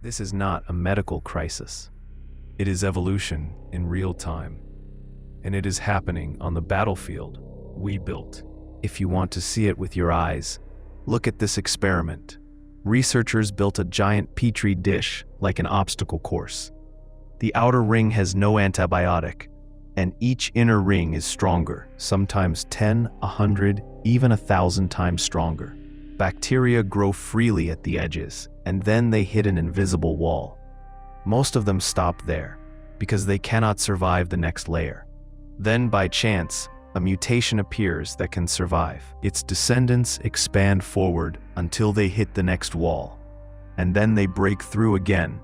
This is not a medical crisis. It is evolution in real time. And it is happening on the battlefield we built. If you want to see it with your eyes, look at this experiment. Researchers built a giant Petri dish like an obstacle course. The outer ring has no antibiotic, and each inner ring is stronger, sometimes 10, 100, even 1,000 times stronger. Bacteria grow freely at the edges, and then they hit an invisible wall. Most of them stop there, because they cannot survive the next layer. Then, by chance, a mutation appears that can survive. Its descendants expand forward until they hit the next wall, and then they break through again.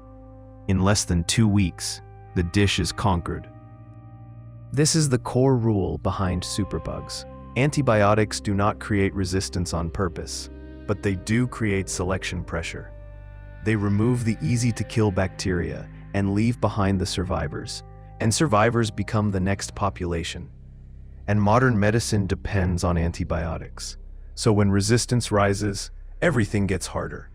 In less than 2 weeks, the dish is conquered. This is the core rule behind superbugs. Antibiotics do not create resistance on purpose, but they do create selection pressure. They remove the easy-to-kill bacteria and leave behind the survivors, and survivors become the next population. And modern medicine depends on antibiotics. So when resistance rises, everything gets harder.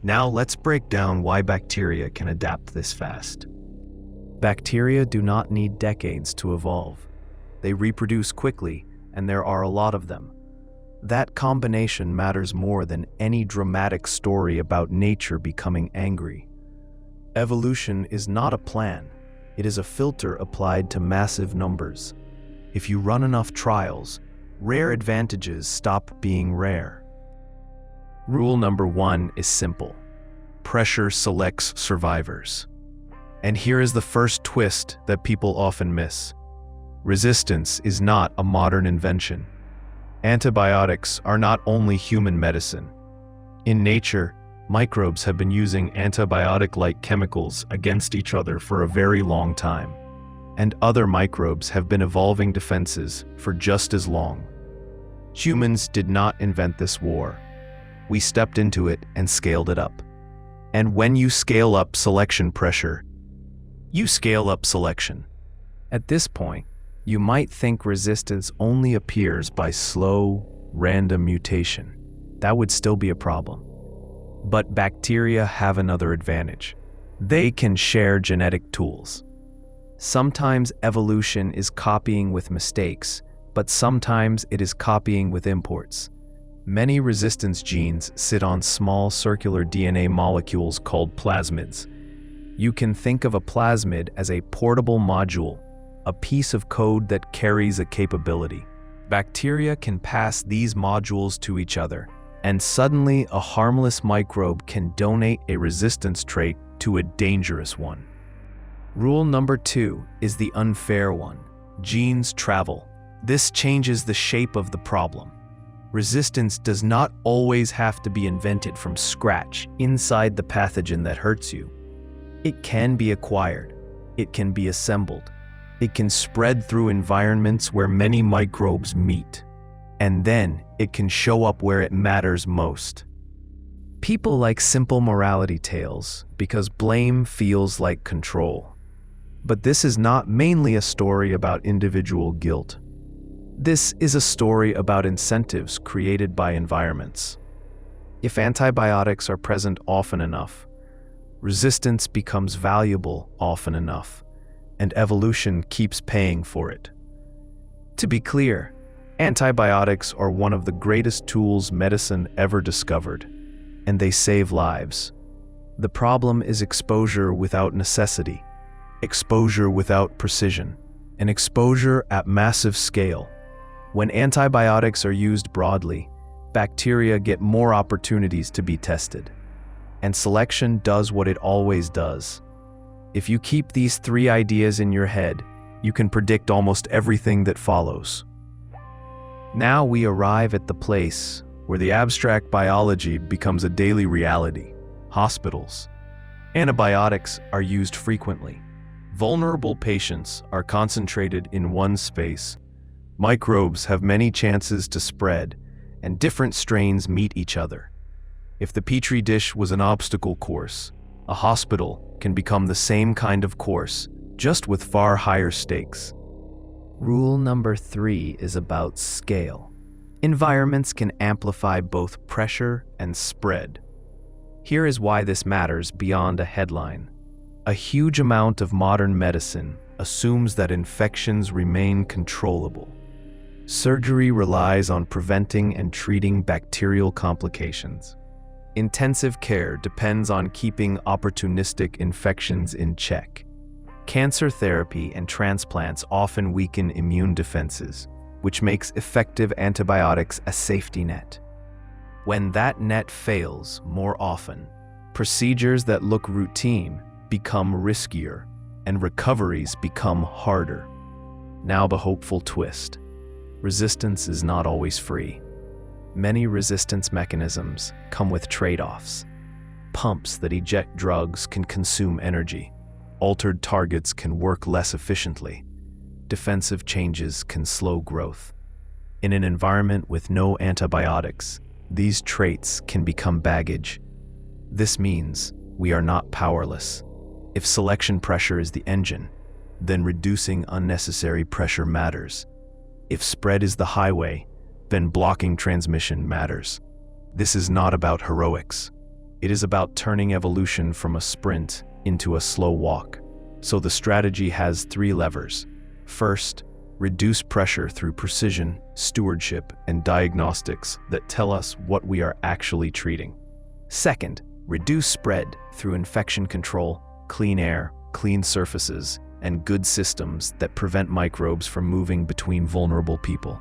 Now let's break down why bacteria can adapt this fast. Bacteria do not need decades to evolve. They reproduce quickly, and there are a lot of them. That combination matters more than any dramatic story about nature becoming angry. Evolution is not a plan. It is a filter applied to massive numbers. If you run enough trials, rare advantages stop being rare. Rule number 1 is simple. Pressure selects survivors. And here is the first twist that people often miss. Resistance is not a modern invention. Antibiotics are not only human medicine. In nature, microbes have been using antibiotic-like chemicals against each other for a very long time. And other microbes have been evolving defenses for just as long. Humans did not invent this war. We stepped into it and scaled it up. And when you scale up selection pressure, you scale up selection. At this point, you might think resistance only appears by slow, random mutation. That would still be a problem. But bacteria have another advantage. They can share genetic tools. Sometimes evolution is copying with mistakes, but sometimes it is copying with imports. Many resistance genes sit on small circular DNA molecules called plasmids. You can think of a plasmid as a portable module, a piece of code that carries a capability. Bacteria can pass these modules to each other, and suddenly a harmless microbe can donate a resistance trait to a dangerous one. Rule number 2 is the unfair one. Genes travel. This changes the shape of the problem. Resistance does not always have to be invented from scratch inside the pathogen that hurts you. It can be acquired. It can be assembled. It can spread through environments where many microbes meet. And then it can show up where it matters most. People like simple morality tales because blame feels like control. But this is not mainly a story about individual guilt. This is a story about incentives created by environments. If antibiotics are present often enough, resistance becomes valuable often enough, and evolution keeps paying for it. To be clear, antibiotics are one of the greatest tools medicine ever discovered, and they save lives. The problem is exposure without necessity, exposure without precision, and exposure at massive scale. When antibiotics are used broadly, bacteria get more opportunities to be tested. And selection does what it always does. If you keep these 3 ideas in your head, you can predict almost everything that follows. Now we arrive at the place where the abstract biology becomes a daily reality. Hospitals. Antibiotics are used frequently. Vulnerable patients are concentrated in one space. Microbes have many chances to spread, and different strains meet each other. If the Petri dish was an obstacle course, a hospital can become the same kind of course, just with far higher stakes. Rule number 3 is about scale. Environments can amplify both pressure and spread. Here is why this matters beyond a headline. A huge amount of modern medicine assumes that infections remain controllable. Surgery relies on preventing and treating bacterial complications. Intensive care depends on keeping opportunistic infections in check. Cancer therapy and transplants often weaken immune defenses, which makes effective antibiotics a safety net. When that net fails more often, procedures that look routine become riskier and recoveries become harder. Now the hopeful twist. Resistance is not always free. Many resistance mechanisms come with trade-offs. Pumps that eject drugs can consume energy. Altered targets can work less efficiently. Defensive changes can slow growth. In an environment with no antibiotics, these traits can become baggage. This means we are not powerless. If selection pressure is the engine, then reducing unnecessary pressure matters. If spread is the highway, then blocking transmission matters. This is not about heroics. It is about turning evolution from a sprint into a slow walk. So the strategy has 3 levers. First, reduce pressure through precision, stewardship, and diagnostics that tell us what we are actually treating. Second, reduce spread through infection control, clean air, clean surfaces, and good systems that prevent microbes from moving between vulnerable people.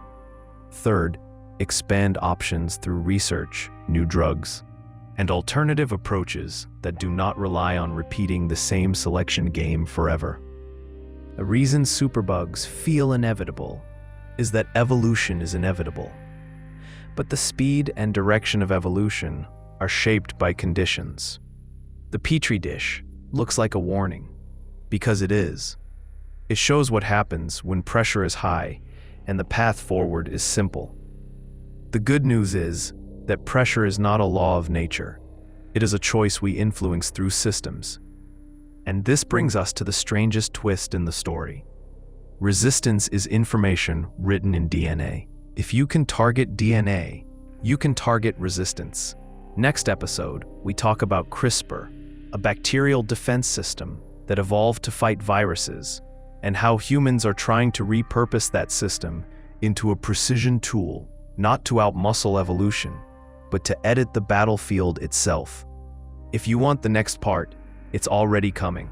Third, expand options through research, new drugs, and alternative approaches that do not rely on repeating the same selection game forever. The reason superbugs feel inevitable is that evolution is inevitable. But the speed and direction of evolution are shaped by conditions. The Petri dish looks like a warning, because it is. It shows what happens when pressure is high and the path forward is simple. The good news is that pressure is not a law of nature. It is a choice we influence through systems. And this brings us to the strangest twist in the story. Resistance is information written in DNA. If you can target DNA, you can target resistance. Next episode, we talk about CRISPR, a bacterial defense system that evolved to fight viruses, and how humans are trying to repurpose that system into a precision tool, not to outmuscle evolution, but to edit the battlefield itself. If you want the next part, it's already coming.